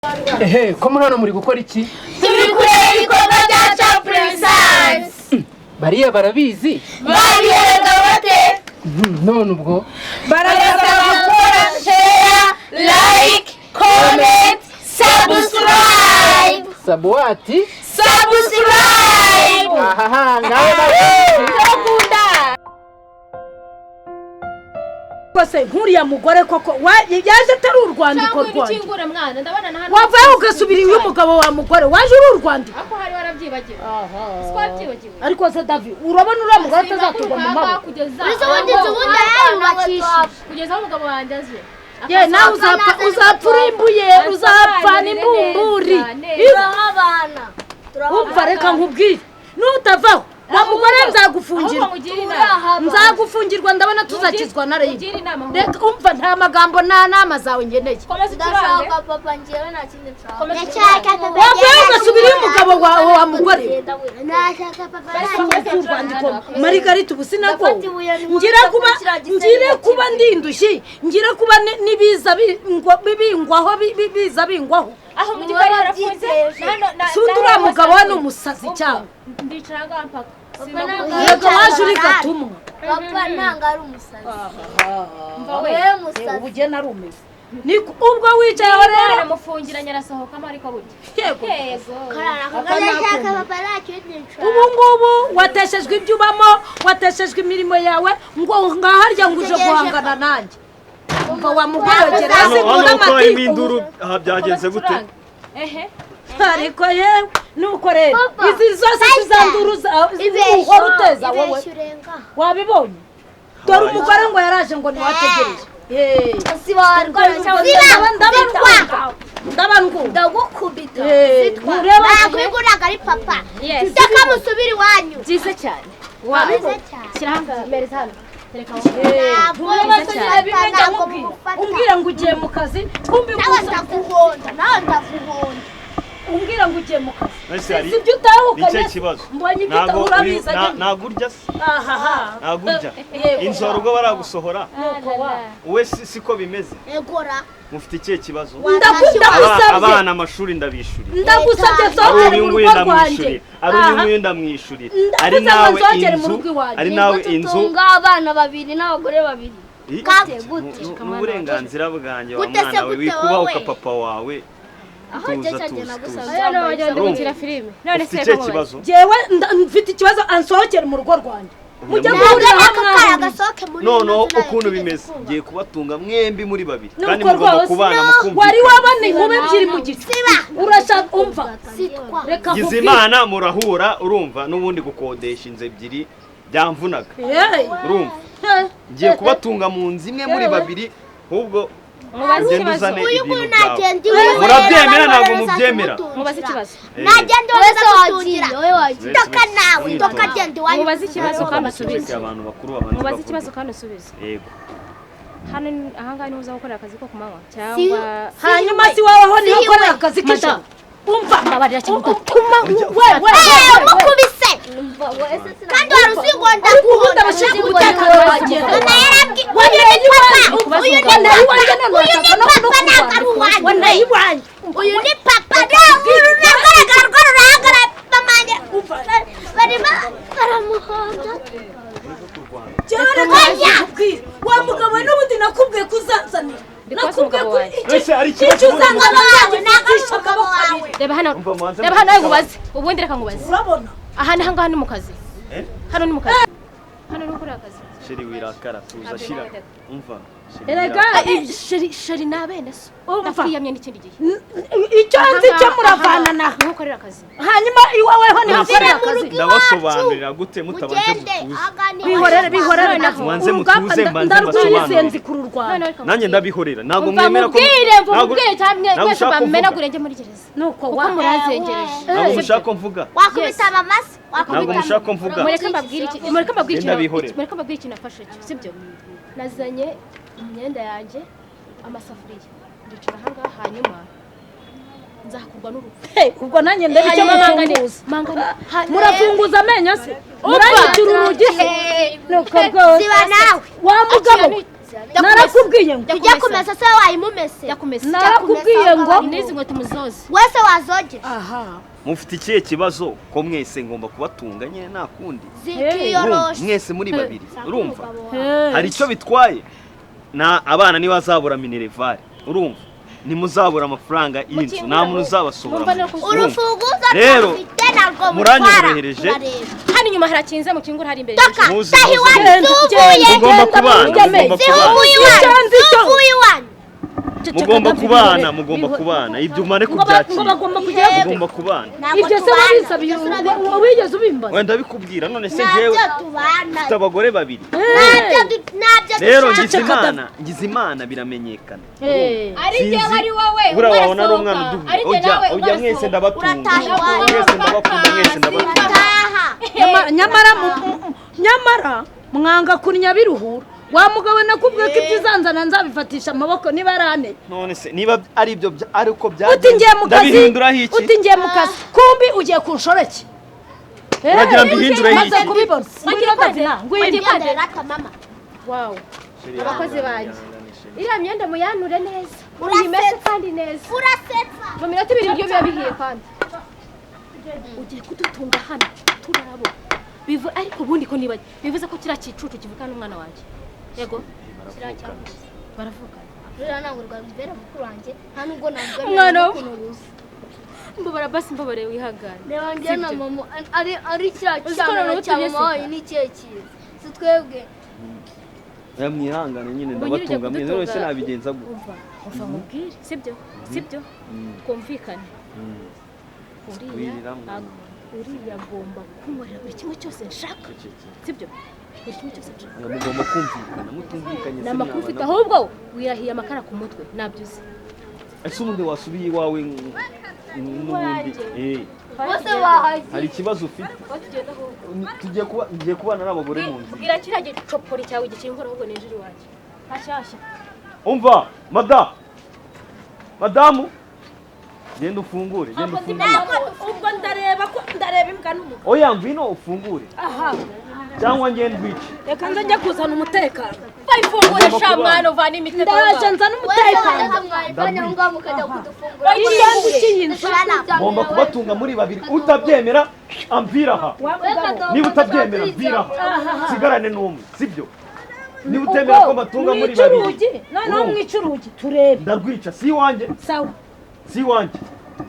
Ko muri hano muri gukora iki? Turi kureba ibikorwa bya Champions. Bariya barabizi? Bariyega bate? None ubwo Barasaba gukora share, like, comment, subscribe. Sabuati? Subscribe. Aha, ngawe barabizi. Kose nkuriya mugore koko yaje atari urwandiko rwanje. Cyangwa mwana ndabana na hano. Wavaye ugasubira uyu mugabo wa mugore waje uri urwandiko. Ako hari warabyibagiwe. Twabyibagiwe. Ariko se David urabona uriya mugore atazatugwa mu maboko. Kugeza. Ubundi yayubakisha. Kugeza aho umugabo wanjye aje. Ye nawe uzapfurimbuye uzapfana imbumburi. Turabana. Umva reka nkubwire. Nutavaho wa mugore nzagufungirwa. Nzagufungirwa ndabona tuzakizwa na rero. Reka umva nta magambo nta nama zawe ngeneye. Ndashaka papa ngiyewe nta kindi nshaka. Ndashaka papa. Wavaye ugasubira uyu mugabo wa mugore. Ndashaka papa. Urwandiko Margarita ubusinako. Ngire kuba ndindushyi. Ngire kuba nibiza bingwaho bibiza bingwaho. Aho mu gikari harafunze. Sundura mugabo wa n'umusazi cyangwa. Ndicaranga mpaka. Yego waje uri gatumwa. Papa nanga ari umusazi. Mva we umusazi. Ubugena ari umeze. Niko ubwo wicaye aho rero aramufungiranye arasohokamo ariko burya. Yego. Ndashaka papa nta kindi nshaka. Ubu ngubu wateshejwe ibyo ubamo, wateshejwe imirimo yawe ngo ngaharya ngo uje guhangana nanjye. Umva wa mugorogera se mbona amatiku. Aha byagenze gute? Ehe. Ariko yewe nuko rero izi zose zizanduruza uhora uteza wowe wabibonye dore umugore ngo yaraje ngo niwategereje ndagukubita nakwiguraga ari papa ndeka musubira iwanyu byiza cyane kiranga mereza hano umbwira ngo ugiye mu kazi nawe ndakuhonda umbwira ngo ugiye mu kazi sibyo utahukanye mbonye ibyo urabiza nagurya se nagurya inzoro ubwo baragusohora wowe siko bimeze egora mufite ikihe kibazo ndagusabye abana amashuri ndabishuri ndagusabye sohokera mu rugo rwanjye ari uyu ndamwishuri ari nawe inzu ngabana babiri n'abagore babiri gute n'uburenganzira bwanjye wa mwana we wikubaho ka papa wawe tuza filime none se kibazo jewe mfite ikibazo ansohokera mu rugo rwanjye mujya guhurira hamwe no ukuntu bimeze ngiye kubatunga mwembi muri babiri kandi mugomba kubana mukumva wari wabane nkube byiri mu gice urashaka umva reka gize imana murahura urumva n'ubundi gukodesha inzu ebyiri byamvunaga urumva ngiye kubatunga mu nzu imwe muri babiri ahubwo uyu nguyu nagendiwe murabyemera ntabwo mubyemera mubaze ikibazo nagende wese watungira toka nawe toka gende wanyu mubaze ikibazo kandi usubize abantu bakuru mubaze ikibazo kandi usubize yego hano ahangaha niho uza gukorera akazi ko kumanywa cyangwa hanyuma si wowe ho niho ukorera akazi k'ijoro umva mbabarira cyane mukubise kandi wari usigonda ubundi abashinzwe umutekano bagenda uyu ni papa nagaragara ko rurahagarara mamanye baramuhonda wa mugabo n'ubundi nakubwiye kuzanzanira nakubwiye ko ese ari ikibazo uzanga nawe nagisha akaboko kawe reba hano ngubaze ubundi reka ngubaze urabona aha ni hangaha ni mu kazi hano ni mu kazi hano ni ukuri akazi sheri wirakara tuza shira umva erega sheri nabene so ndafiyamye n'ikindi gihe icyo nzi cyo muravana na ntukorera akazi hanyuma iwawe ho ni hakorera akazi ndabasobanurira gute mutabanje bihorere mwanze mutuze mbanze mbasobanurire nanjye ndabihorera ntabwo mwemera ko ntabwo ushaka kumenagura njye muri gereza nuko murazengereje ntabwo mushaka ko mvuga wakubita amamasi ntabwo mushaka ko mvuga mureke mbabwire ikintu nafashe sibyo nazanye imyenda yanjye amasafuriya ndicara ahangaha hanyuma nzakurwa n'urupfu ubwo nanjye ndebe icyo mufunguza murafunguza amenyo se murayicura urugi nuko rwose siba nawe wa mugabo narakubwiye ngo ujya kumesa se wayimumese narakubwiye ngo n'izi nkweto muzoze wese wazogera aha mufite ikihe kibazo ko mwese ngomba kubatunga nyine nta kundi zikiyoroshe mwese muri babiri urumva hari icyo bitwaye na abana ntibazabura minerevare urumva ntimuzabura amafaranga y'inzu nta muntu uzabasohora urufunguzo rero muranyorohereje hano inyuma harakinze mu kingura hari imbere mugomba kubana ibyo umane kubyakira mugomba kubana ibyo se wabisabiye wigeze ubimbaza wenda bikubwira none se jewe mfite abagore babiri rero ngize imana biramenyekana ari jewe ari wowe buriya wabona ari umwana uduhuye ujya mwese ndabatunga mwese ndabatunga nyamara mwanga kunya biruhura wa mugabo nakubwiye ko ibyizanzana nzabifatisha amaboko niba arane none se niba ari ibyo ariko byaje ndabihinduraho iki uti ngiye mu kazi kumbi ugiye kunshoreke uragira mbihindure iki kubibona ngwino Davina ngwino mama wow abakozi banjye iriya myenda muyanure neza uyimese kandi neza urasetsa mu minota 2 ibyo biba bihiye kandi ugiye kudutunga hano turabo ariko ubundi ko niba bivuze ko kira kicucu kivuka n'umwana wanjye yego baravuga rero nango rwabera mukuru wanjye nta nubwo nabwo mwana mbobara basi mbobare wihagane reba njye na mama ari cyane cyane ni cyekiye sitwebwe mwihangane nyine ndabatunga mwe wese nabigenza gutya uva mubwire sibyo kumvikane uriya agomba kunkorera buri kimwe cyose nshaka sibyo buri kimwe cyose nshaka mugomba kumvikana mutumvikanye namakufita ahubwo wirahiye amakara ku mutwe nabyuze ese ubundi wasubiye iwawe n'ubundi bose bahagiye hari ikibazo ufite tugiye kubana n'abagore mu nzu bwira kiriya gicopori cyawe gikingura ahubwo ninjira iwanjye hashyashya umva madamu genda ufungure ubwo ndareba imbwa n'umugabo oya ngwino ufungure cyangwa ngende wice reka nze njya kuzana umutekano bayifungure shamwana uvana imitego ndaje nzana umutekano ngomba kubatunga muri babiri utabyemera amvira aha niba utabyemera mvira aha sigarane n'umwe sibyo niba utemera ko mbatunga muri babiri noneho mwica urugi turebe ndarwica si iwanjye sawa si iwanjye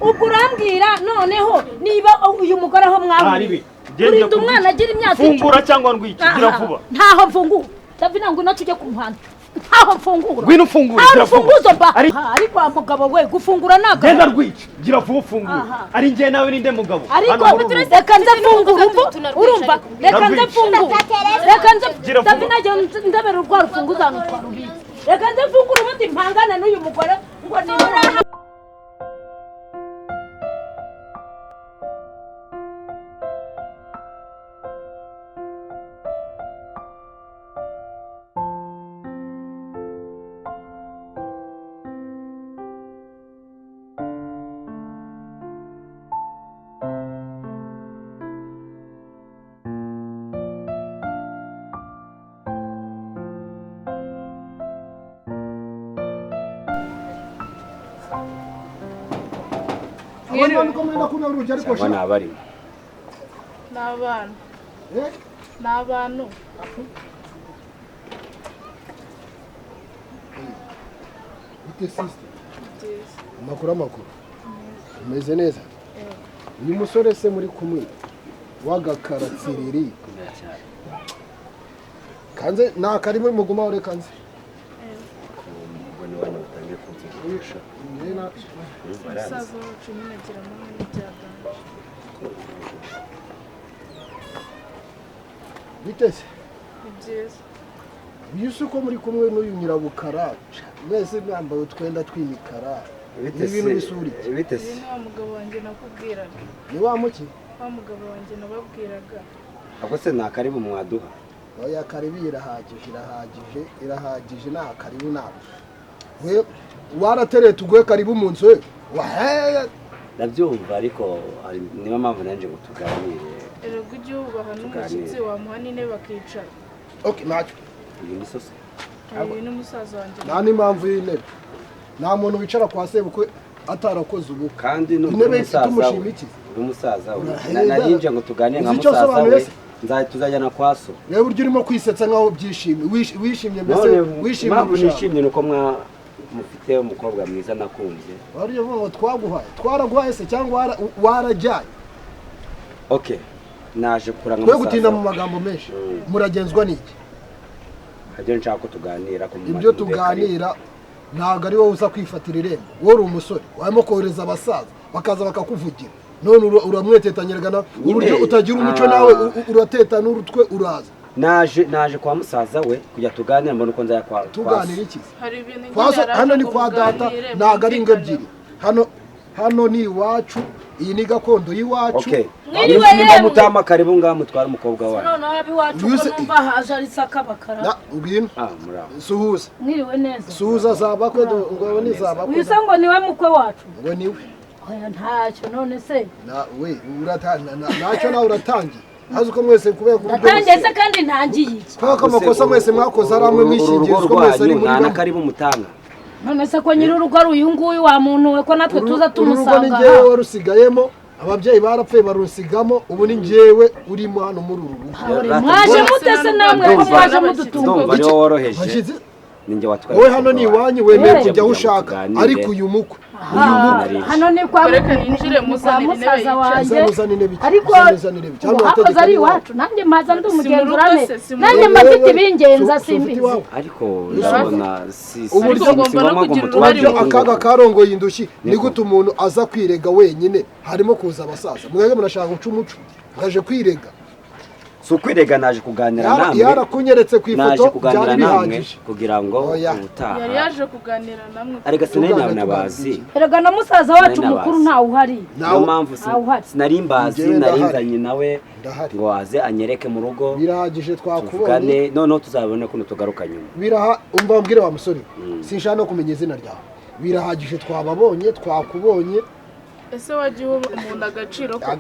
ubwo urambwira noneho niba uyu mugore aho mwahuriye urinda umwana agira imyaka fungura cyangwa ndwica gira vuba ntaho mfungura Davina ngo natujye ku muhanda ntaho mfungura ngwino ufungure gira vuba ariko wa mugabo we gufungura naga genda rwica gira vuba ufungure ari njye nawe ninde mugabo ariko reka nze fungura urumva reka nze fungura reka nze Davina ndabera urwa rufunguza nutwara ubizi reka nze fungura ubundi mpangana n'uyu mugore ngo ni n'abantu bite sister amakuru umeze neza uyu musore se muri kumwe wagakaratsiriri kanze nakari muri muguma ore kanze mbona wana utangiye kunzisha nena sazo cyumina gira mu byaganje bitese byiza biyuse ko muri kumwe n'uyu nyirabukara mwese mwambaye utwenda tw'imikara ibintu bisurike bitese ni wa mugabo wanjye nakubwiraga ni wa muki wa mugabo wanjye nababwiraga ako se nakaribu mwaduha oya karibu irahagije nta karibu nabo we waratereye tuguye karibu mu nzu we ndabyumva ariko niba mpamvu nanje ngo tuganire erego igihubaha n'umushyitsi wamuha n'intebe bakicara okay ntacyo iyi ni sose n'umusaza wanjye nta n'impamvu y'intebe nta muntu wicara kwa sebukwe atarakoze ubu kandi intebe itumushima iki umusaza we narinje ngo tuganire nka musaza we tuzajyana kwa so reba uryo urimo kwisetsa nkaho byishimye wishimye mbese wishimye nishimye nuko mufite umukobwa mwiza nakunze wariyo ngo twaraguhaye se cyangwa warajyaye okay naje kuranga musaza gutinda mu magambo menshi muragenzwa niki hajye nshaka ko tuganira ko ibyo tuganira ntago ari wowe uza kwifatira irembo wowe uri umusore warimo kohereza abasaza bakaza bakakuvugira none uramwetetanyiragana uburyo utagira umuco nawe urateta n'urutwe uraza naje kwa musaza we kujya tuganira mbona uko nzaya kwa tuganira iki hano ni kwa data ntago ari ngo ebyiri hano ni iwacu iyi ni gakondo y'iwacu mwiriwe yewe mutama karibu ngaha mutwara umukobwa wawe none abiwacu ko numva haje ari sakabakara ubwino suhuza mwiriwe neza suhuza zabakwe ngo ni zabakwe wisa ngo niwe mukwe wacu ngo niwe oya ntacyo none se we ntacyo nawe uratangiye hazi uko mwese kubera ku buryo natangiye se kandi ntangiye iki kubera amakosa mwese mwakoze ari amwe mwishingiye uko mwese ari muri karibu mutanga none se ko nyiri urugo ari uyu nguyu wa muntu we ko natwe tuza tumusanga urugo ni njyewe warusigayemo ababyeyi barapfuye barusigamo ubu ni njyewe urimo hano muri uru rugo mwaje mutese namwe ko mwaje mudutunga ndumva ariwo woroheje ninjye watwaye wowe hano ni iwanyu wemeye kujya aho ushaka ariko uyu mukwe hano ni kwa musaza wanjye ariko hakoze ari iwacu nanjye maza ndi umugenzurane nanjye mafite ibingenza simbi ariko urabona uburyo akaga karongoye indushyi ni gute umuntu aza kwirega wenyine harimo kuza abasaza mwebwe murashaka guca umuco mwaje kwirega so kwirega naje kuganira namwe yarakunyeretse ku ifoto byari bihagije kugira ngo ubutaha yari yaje kuganira namwe ariko sinari nabazi erega na musaza wacu mukuru ntawe uhari niyo mpamvu sinari mbazi narinzanye nawe ngo aze anyereke mu rugo birahagije twakubonye noneho tuzabone kuno tugaruka nyuma umva mbwire wa musore sinshaka no kumenya izina ryawe birahagije twababonye twakubonye ese wagiye umuntu agaciro ko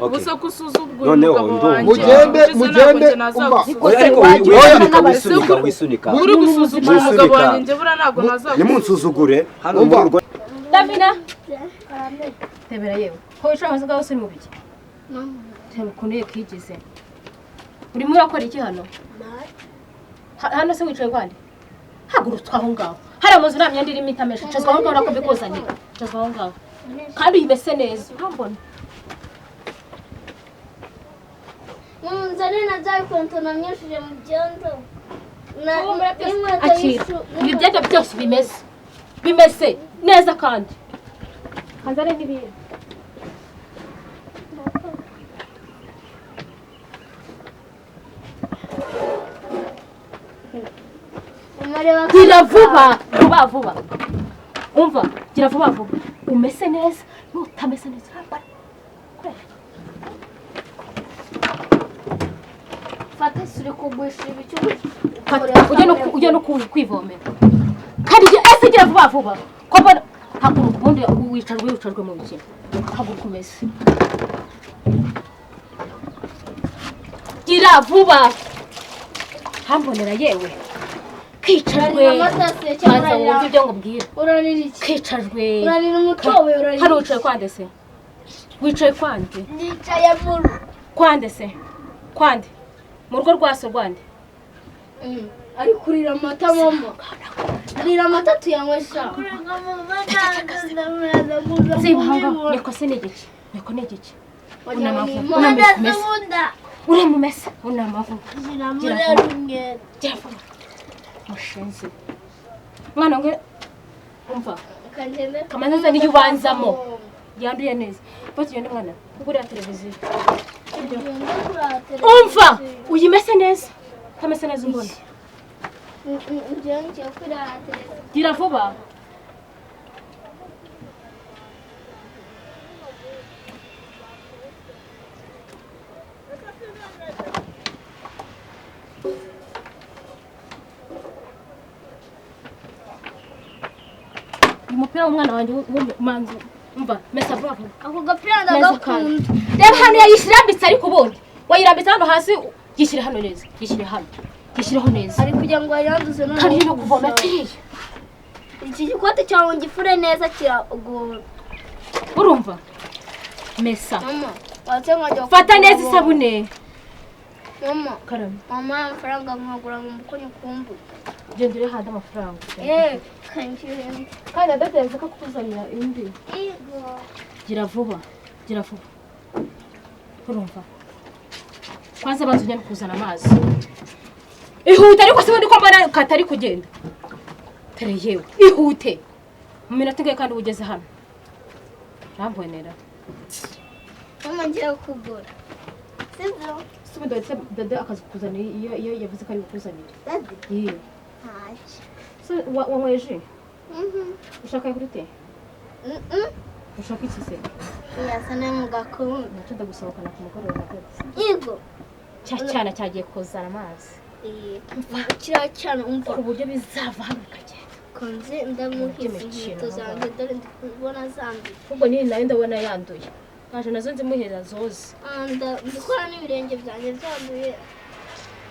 ubusa kusuzugura umugabo wanjye mugende ariko wisunika uri gusuzugura umugabo wanjye njye bura ntabwo nazakuza nimunsuzugure hano mu rugo Davina tebera yewe ko wicara hasi ngaho se mu biki tebe kuneye kwigize urimo urakora iki hano hano se wicaye kwande hagurutwa aho ngaho hari amazu nta myenda irimo itamesha cazwa aho ngaho nako bikuzanira cazwa aho ngaho kandi uyimese neza urambona munzane na za konto namyeshije mu byondo akira ibi byenda byose bimese neza kandi hanzare n'ibindi gira vuba umva gira vuba umese neza nutamese neza fata suri kugwisha ibicyo ujye no kwivomera kandi ese gira vuba ko mbona haguruka ubundi wicarwe mu bikino haguruka umese gira vuba hambonera yewe kicajwe maze wumva ibyo ngubwira uranira iki kicajwe uranira umutobe uranira hari wicaye kwande se wicaye kwande ndicaye muru kwande se kwande mu rugo rwaso rwande ari kurira amata mama rira amata tuyanywesha zibanga niko se n'igiki unamumesa unamavu mushenzi mwana ngwe umva kamanza ngiye ubanzamo yanduye neza batugende mwana ugurira televiziyo umva uyimese neza kamese neza umbona gira vuba umupira w'umwana wanjye w'umanzi umva mesa vuba ako gapira ndagakunda reba hano yayishyirambitse ariko ubundi wayirambitse hano hasi yishyire hano neza yishyire hano gishyiraho neza ari kugira ngo yanduze none kandi no kuvoma kiriya iki gikote cyawe ngifure neza kiragora urumva mesa mama watse nkajya fata neza isabune mama karame mama amafaranga nkagura mu mukonyo kumbu gendere handa amafaranga kanjye kandi adatenze ko kukuzanira indi yego gira vuba urumva kwanza banza unyane kuzana amazi ihute ariko se ko mbona katari kugenda tere yewe ihute mu minota ingahe kandi ugeze hano rambonera mama ngiye kugura sibyo subindo ndetse dada akazi kuzanira iyo yavuze ko ari kuzanira dadi iyo haje so wanyweje ushaka kurute ushaka iki se yasana mu gakundu ntacyo ndagusohokana ku mugoroba rwose yego cyane cyagiye kuzana amazi kiriya cyane umva ku buryo bizava hano bikagenda konze ndamuhize inkweto zanjye dore ndi kubona zanduye ubwo niyo nayo ndabona yanduye naje nazo nzimuhera zose ndikora n'ibirenge byanjye byanduye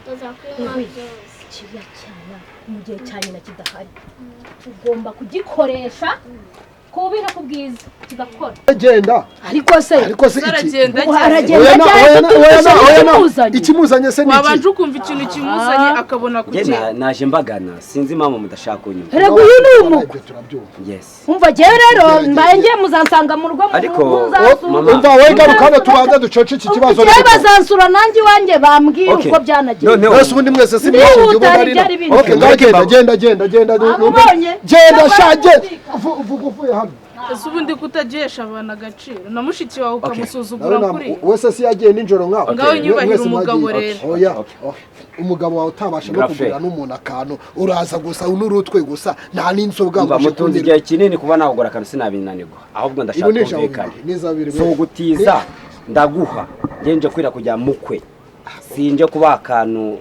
ndazakunywa byose kiriya cyane mu gihe cya nyina kidahari ugomba kugikoresha kubi no kubwiza kigakora agenda ariko se ikimuzanye se ni wabanje ukumva ikintu kimuzanye akabona kugenda naje mbagana sinzi impamvu mudashaka kunyuma rego uyu ni umukwe yes umva jewe rero mbaye ngiye muzansanga mu rugo ariko umva wowe garuka hano tubanze ducoce iki kibazo rero bazansura nanjye iwanjye bambwiye uko byanagiye wese ubundi mwese si mwese genda vuga uvuye hano ese ubundi kutagesha abantu agaciro na mushiki wawe ukamusuzugura kuri wese si yagiye nijoro nkawe ngaho nyubahira umugabo rero oya umugabo wawe utabasha no kugura n'umuntu akantu uraza gusa n'urutwe gusa nta n'inzoga ngo mutunze igihe kinini kuba nagura akantu sinabinanirwa ahubwo ndashaka kumvikana so gutiza ndaguha ngenje kwira kujya mukwe sinje kuba akantu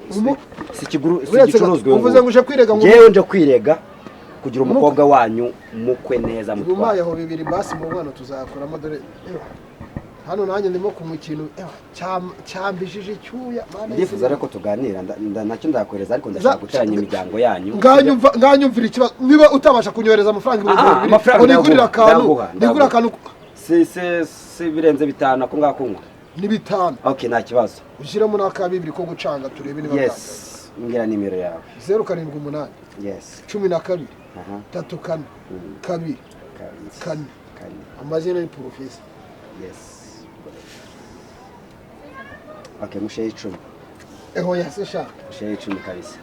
sikicuruzwe uvuze ngo uje kwirega ngo jewe nje kwirega kugira umukobwa wanyu mukwe neza mutwa umayeho bibiri basi mu bwana tuzakoramo dore hano nanjye ndimo kumukino cyambishije cyuya ndifuza reko tuganira nacyo ndakwereza ariko ndashaka guteranya imiryango yanyu nganyumvira ikibazo niba utabasha kunyohereza amafaranga nigurira akantu si birenze bitanu ako ngakunywa ni bitanu okay nta kibazo ushyiramo n'akabibiri ko gucanga turebe niba yes ngira nimero yawe 078 yes 12 34 2 4 amazina ni professor yes okay mushaye 10 eho yasesha mushaye 10 kabisa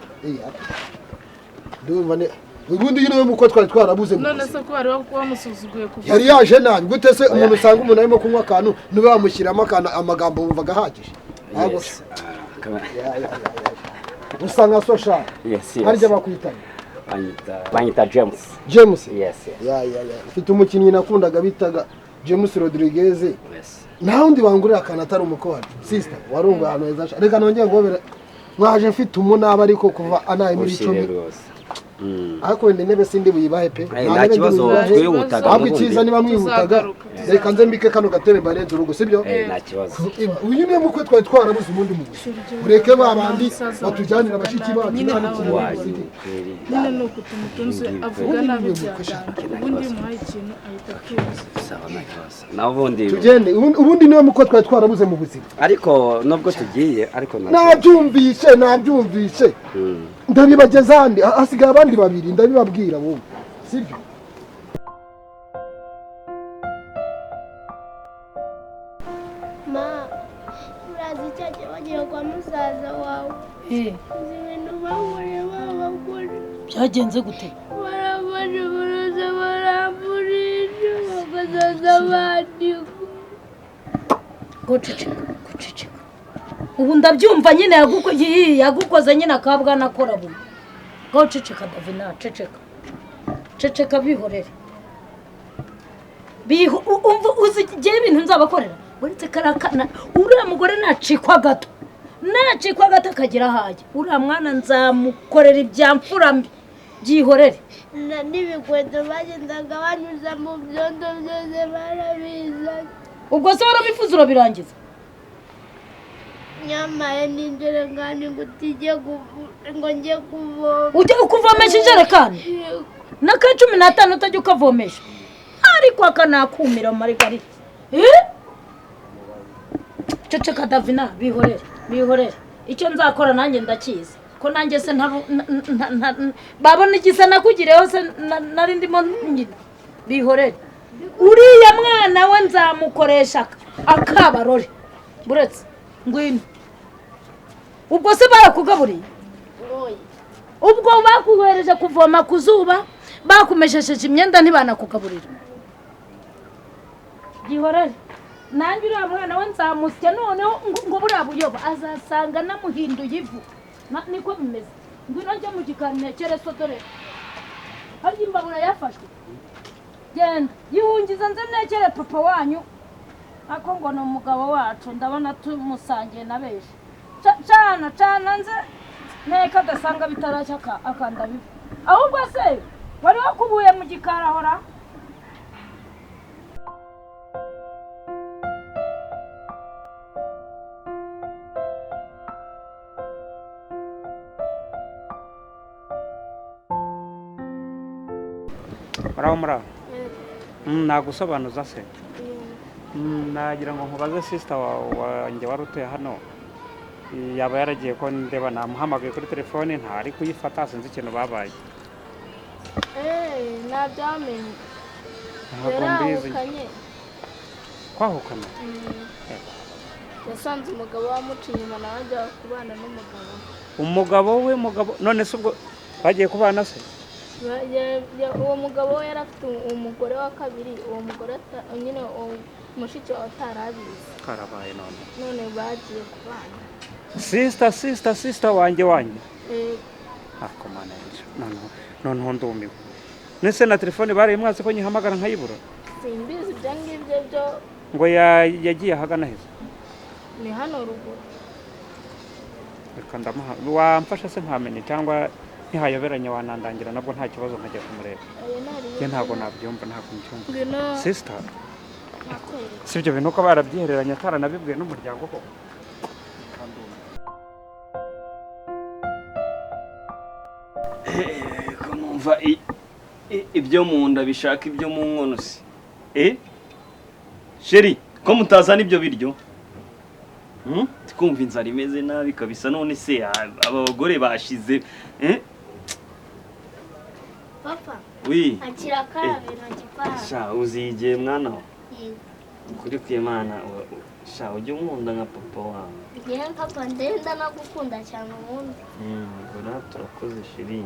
ndumva ne ubundi yino we muko twari twarabuze none se ko bari bamusuzuguye kuva yari yaje nabi gute se umuntu usanga umuntu arimo kunywa akantu niba bamushyiramo akantu amagambo wumvaga hagije usanga sosha harya bakwitana banyita James yes mfite umukinnyi nakundaga bitaga James Rodriguez nta wundi bangurira akantu atari umukozi sister warunga ahantu heza reka nongeye ngobera mwaje mfite umunaba ariko kuva anaye muri 10 ariko wende nebe sindi buyibahe pe nta kibazo twihutaga ahubwo ikiza niba mwihutaga reka nze mbike kano gatebe barenze urugo sibyo nta kibazo uyu niwe mukwe twari twarabuze ubundi mu ureke babandi batujyanira abashiki bacu nyine nuko tumutunze avuga nabi cyane ubundi muhaye ikintu ahita kwiza sawa nta kibazo nabundi tugende ubundi niwe mukwe twari twarabuze mu buzima ariko nubwo tugiye ariko nabyumvise ndabibageza handi hasigaye abandi babiri ndabibabwira wowe sibyo ma urazi cyane bagiye kwa musaza wawe ibintu bahuriye babakora byagenze gute barabanje baraza baramburisha bakazaza bandika guceceka ubu ndabyumva nyine yagukoze nyine akabwa nakora buno ngo ceceka Davina ceceka bihorere umva uzigiye ibintu nzabakorera uretse karakana uriya mugore nacikwa gato akagira hajya uriya mwana nzamukorera ibyamfura mbi byihorere n'ibigwedo bagendaga banyuza mu byondo byose barabizanye ubwo se warabifuza urabirangiza nyamaye n'injerekani ngo njye kuvoma. Ujye kuvomesha injerekani na ka 15 utajya ukavomesha ariko akanakumira Margarita ceceka Davina bihorere icyo nzakora nanjye ndakizi ko nanjye se babona igisa nakugireho se nari ndimo nyine bihorere uriya mwana we nzamukoresha akabarore buretse ngwino ubwo se barakugaburiye ubwo bakuhereje kuvoma kuzuba bakumeshesheje imyenda ntibanakugaburira gihorere nanjye uriya mwana we nzamusya noneho ngo buriya buyoba azasanga namuhinduye ivu niko bimeze ngwino njye mu gikari ntekere so dore harya imbabura yafashwe genda yihungiza nze ntekere papa wanyu ako ngo ni umugabo wacu ndabona tumusangiye na benshi cana nze nteka adasanga bitarashya akanda bivu ahubwo se wari wakubuye mu gikari ahora muraho nagusobanuza se nagira ngo nkubaze sister wanjye wari utuye hano yaba yaragiye ko ndeba namuhamagaye kuri telefone ntari kuyifata sinzi ikintu babaye nabyamenye ntabwo mbizi kwahukana yasanze umugabo wamuca inyuma nawe ajya kubana n'umugabo none se ubwo bagiye kubana se uwo mugabo we yari afite umugore wa kabiri uwo mugore nyine mushiki wawe atarabizi karabaye none bagiye kubana sister wanjye akomana noneho ndumiwe nese na telefone barayimwatse ko nyihamagara nkayibura simbizi ibyo ngibyo byo ngo yagiye ahagana heza ni hano ruguru reka wamfasha se nkamenya cyangwa ntihayoberanye wanandangira nabwo nta kibazo nkajya kumureba njye ntabwo nabyumva ntabwo mbyumva sister si ibyo bintu ko barabyihereranye ataranabibwiye n'umuryango ko kumva ibyo mu nda bishaka ibyo mu nkono si sheri ko mutazana ibyo biryo twumva inzara imeze nabi kabisa none se aba bagore bashize papa wi akira karabe ntakipara sha uzigiye mwana wa kuri kwimana sha ujye unkunda nka papa wawe ngewe papa ndenda nagukunda cyane ubundi ngora turakoze sheri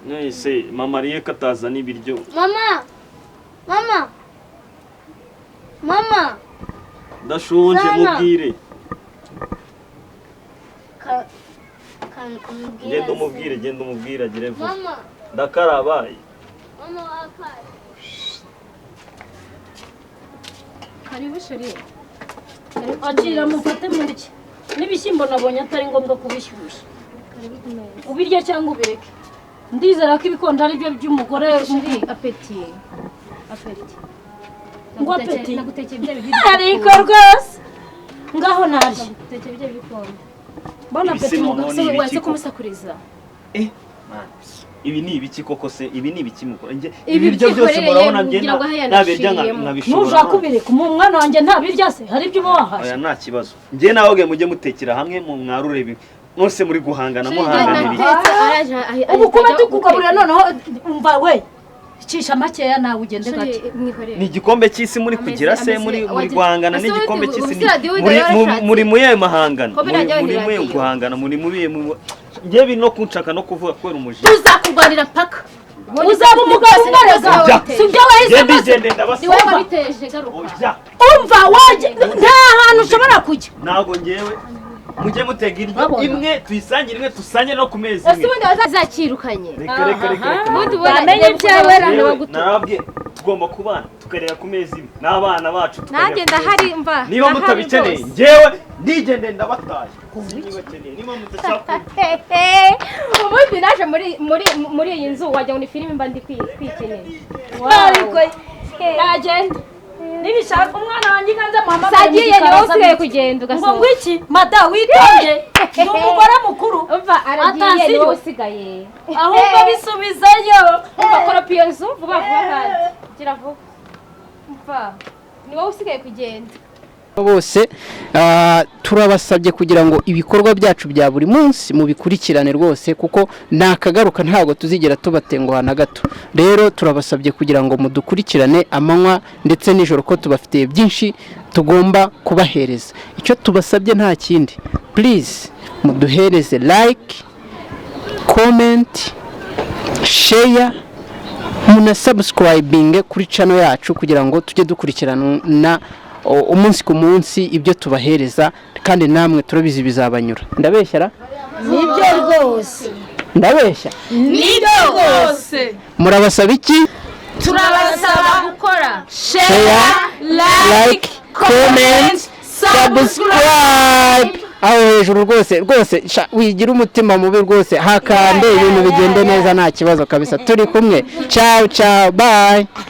nese mama ariye katazana ibiryo mama ndashonje mubwire genda umubwire agire vuba ndakarabaye mama wakaye karibu sheri akira mufate muri iki n'ibishyimbo nabonye atari ngombwa kubishyushya ubirya cyangwa ubireke ndizera ko ibikonje ari byo by'umugore muri apeti ngo apeti nagutekeye ibyo ariko rwose ngaho naryo nagutekeye ibyo bikonje mbona apeti umugabo se wese kumusakuriza ibi ni ibiki koko se ibi ni ibiki mukora ibiryo byose murabona nge nabirya nkabishobora nushaka ubireka umwana wanjye ntabirya se hari ibyo uba wahashye oya nta kibazo nge nawe mujye mutekera hamwe mu mwarure ibi mwose muri guhangana muhanganira ubu kuba tukugaburira noneho umva we cisha makeya nawe ugende gake ni igikombe cy'isi muri kugira se muri guhangana n'igikombe cy'isi muri muye mahangana muri muye guhangana muri muye nge bino kunshaka no kuvuga ko umuji tuzakurwanira paka uzaba umugabo umbareza sibyo wahise umva waje nta hantu ushobora kujya ntabwo ngewe mujye mutega iryo imwe tuyisangire imwe tusange no ku mezi imwe ubundi bazakirukanye reka ubundi bamenye ibyawe rano bagutuka narabwiye tugomba kubana tukareba ku mezi imwe n'abana bacu nanjye ndahari mva niba mutabikeneye ngewe ndigende ndabataye niba mutashaka ubundi naje muri iyi nzu wajya muri filime mba ndi kwikenera ariko nagenda nibishaka umwana wanjye nganze muhamagara sagiye niwe usigaye kugenda ugasohoka ngo iki mada witonde ni umugore mukuru umva aragiye niwe usigaye ahubwo bisubizayo umva koropiyo nzu vuba vuba kandi gira vuba umva niwe usigaye kugenda bose turabasabye kugira ngo ibikorwa byacu bya buri munsi mubikurikirane rwose kuko nakagaruka ntabwo tuzigera tubatenguha na gato rero turabasabye kugira ngo mudukurikirane amanywa ndetse nijoro ko tubafitiye byinshi tugomba kubahereza icyo tubasabye nta kindi please muduhereze like comment share muna subscribing kuri channel yacu kugira ngo tujye dukurikirana umunsi ku munsi ibyo tubahereza kandi namwe turabizi bizabanyura ndabeshyara nibyo rwose ndabeshya nibyo rwose murabasaba iki turabasaba gukora share like comment subscribe aho hejuru rwose wigira umutima mubi rwose hakande ibintu bigende neza nta kibazo kabisa turi kumwe ciao ciao bye